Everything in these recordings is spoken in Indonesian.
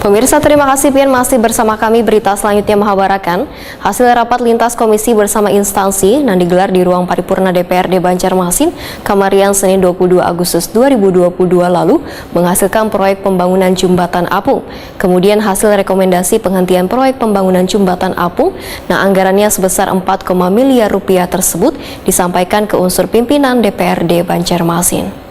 Pemirsa, terima kasih Pian masih bersama kami. Berita selanjutnya menghabarkan hasil rapat lintas komisi bersama instansi yang digelar di ruang paripurna DPRD Banjarmasin Kamarian Senin 22 Agustus 2022 lalu menghasilkan proyek pembangunan jembatan apung. Kemudian hasil rekomendasi penghentian proyek pembangunan jembatan apung, nah anggarannya sebesar 4, miliar rupiah tersebut disampaikan ke unsur pimpinan DPRD Banjarmasin.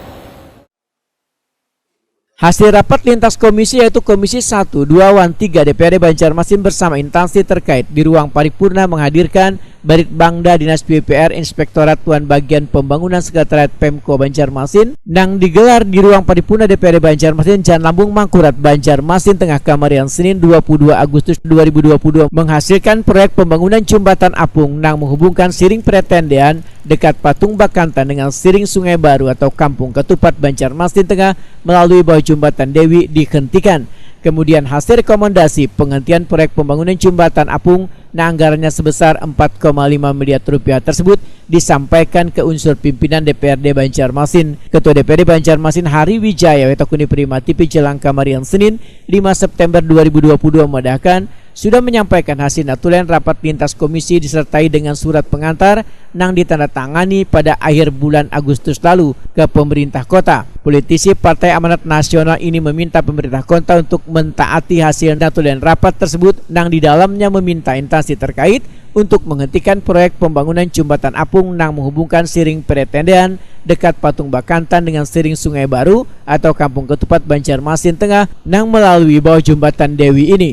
Hasil rapat lintas komisi yaitu Komisi 1, 2, 3 DPRD Banjarmasin bersama instansi terkait di ruang paripurna menghadirkan Baritbangda Dinas PUPR Inspektorat Tuan Bagian Pembangunan Sekretariat Pemko Banjarmasin yang digelar di ruang paripurna DPRD Banjarmasin Jalan Lambung Mangkurat Banjarmasin Tengah Kamarian Senin 22 Agustus 2022 menghasilkan proyek pembangunan jembatan apung yang menghubungkan Siring Pretendean dekat Patung Bakantan dengan Siring Sungai Baru atau Kampung Ketupat Banjarmasin Tengah melalui bawah jembatan Dewi dihentikan. Kemudian hasil rekomendasi penghentian proyek pembangunan jembatan apung yang anggarannya sebesar 4,5 miliar rupiah tersebut disampaikan ke unsur pimpinan DPRD Banjarmasin. Ketua DPRD Banjarmasin Hari Wijaya Wetakuni Prima TV Jelang Kamarian Senin 5 September 2022 memudahkan sudah menyampaikan hasil natulen rapat lintas komisi disertai dengan surat pengantar yang ditandatangani pada akhir bulan Agustus lalu ke pemerintah kota. Politisi Partai Amanat Nasional ini meminta pemerintah kota untuk mentaati hasil natulen rapat tersebut yang di dalamnya meminta instansi terkait untuk menghentikan proyek pembangunan jembatan apung yang menghubungkan Siring Pretendean dekat Patung Bakantan dengan Siring Sungai Baru atau Kampung Ketupat Banjarmasin Tengah yang melalui bawah jembatan Dewi ini.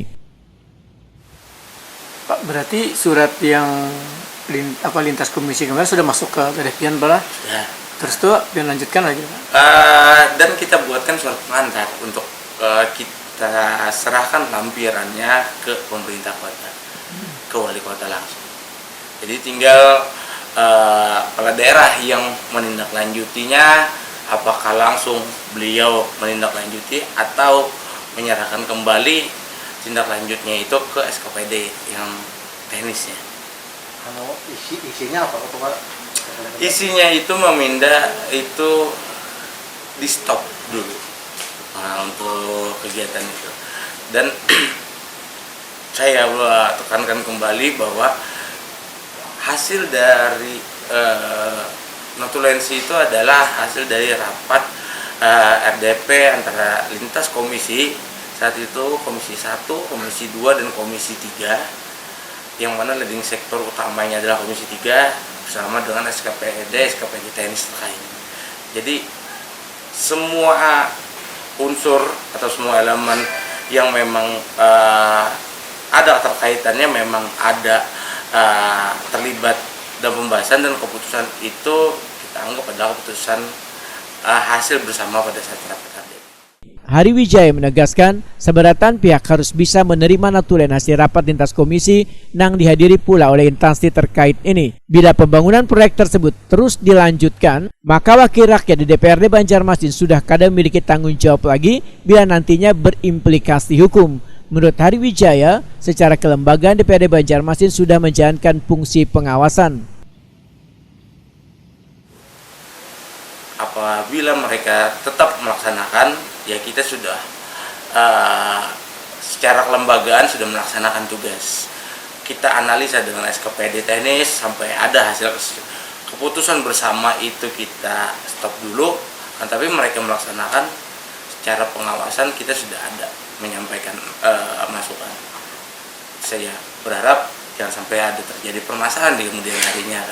Pak, berarti surat yang lintas komisi kemarin sudah masuk ke Pian Bala? Ya. Terus tuh Pian lanjutkan lagi, Pak? Dan kita buatkan surat pengantar untuk kita serahkan lampirannya ke pemerintah kota, ke wali kota langsung. Jadi tinggal kepala daerah yang menindaklanjutinya, apakah langsung beliau menindaklanjuti atau menyerahkan kembali tindak lanjutnya itu ke SKPD yang teknisnya. Isinya apa, Pak? Isinya itu meminta itu di stop dulu untuk kegiatan itu. Dan saya tekankan kembali bahwa hasil dari notulensi itu adalah hasil dari rapat RDP antara lintas komisi. Saat itu Komisi 1, Komisi 2, dan Komisi 3, yang mana leading sektor utamanya adalah Komisi 3 bersama dengan SKPD teknis terkait. Jadi semua unsur atau semua elemen yang memang ada terkaitannya memang ada terlibat dalam pembahasan, dan keputusan itu kita anggap adalah keputusan hasil bersama pada saat rapat RDP. Hari Wijaya menegaskan seberatan pihak harus bisa menerima natulen hasil rapat lintas komisi yang dihadiri pula oleh instansi terkait ini. Bila pembangunan proyek tersebut terus dilanjutkan, maka wakil rakyat di DPRD Banjarmasin sudah kadang memiliki tanggung jawab lagi bila nantinya berimplikasi hukum. Menurut Hari Wijaya, secara kelembagaan DPRD Banjarmasin sudah menjalankan fungsi pengawasan. Apabila mereka tetap melaksanakan, ya kita sudah secara kelembagaan sudah melaksanakan tugas. Kita analisa dengan SKPD teknis sampai ada hasil keputusan bersama itu kita stop dulu. Tapi mereka melaksanakan secara pengawasan, kita sudah ada menyampaikan masukan. Saya berharap jangan sampai ada terjadi permasalahan di kemudian harinya.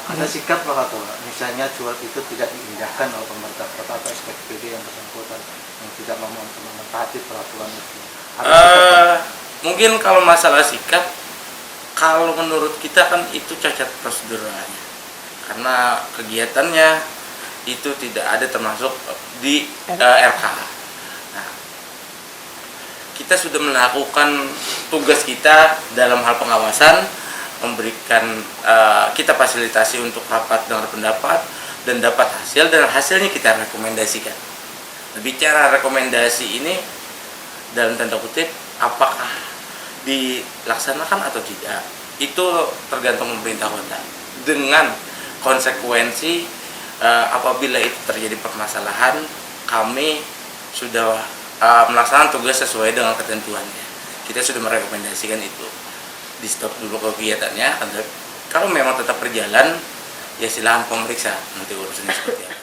Ada sikap Pak Ketua, misalnya surat itu tidak diindahkan oleh pemerintah kota atau SKPD yang bersangkutan yang tidak mentaati peraturan itu. Mungkin kalau masalah sikap, kalau menurut kita kan itu cacat proseduralnya, karena kegiatannya itu tidak ada termasuk di RKA. Nah, kita sudah melakukan tugas kita dalam hal pengawasan, memberikan kita fasilitasi untuk rapat dengar pendapat dan dapat hasil, dan hasilnya kita rekomendasikan. Bicara rekomendasi ini dalam tanda kutip, apakah dilaksanakan atau tidak, itu tergantung pemerintah kota. Dengan konsekuensi apabila itu terjadi permasalahan, kami sudah melaksanakan tugas sesuai dengan ketentuannya. Kita sudah merekomendasikan itu di stop dulu kegiatannya. Kalau memang tetap berjalan, ya silahkan pemeriksa nanti urusannya seperti apa.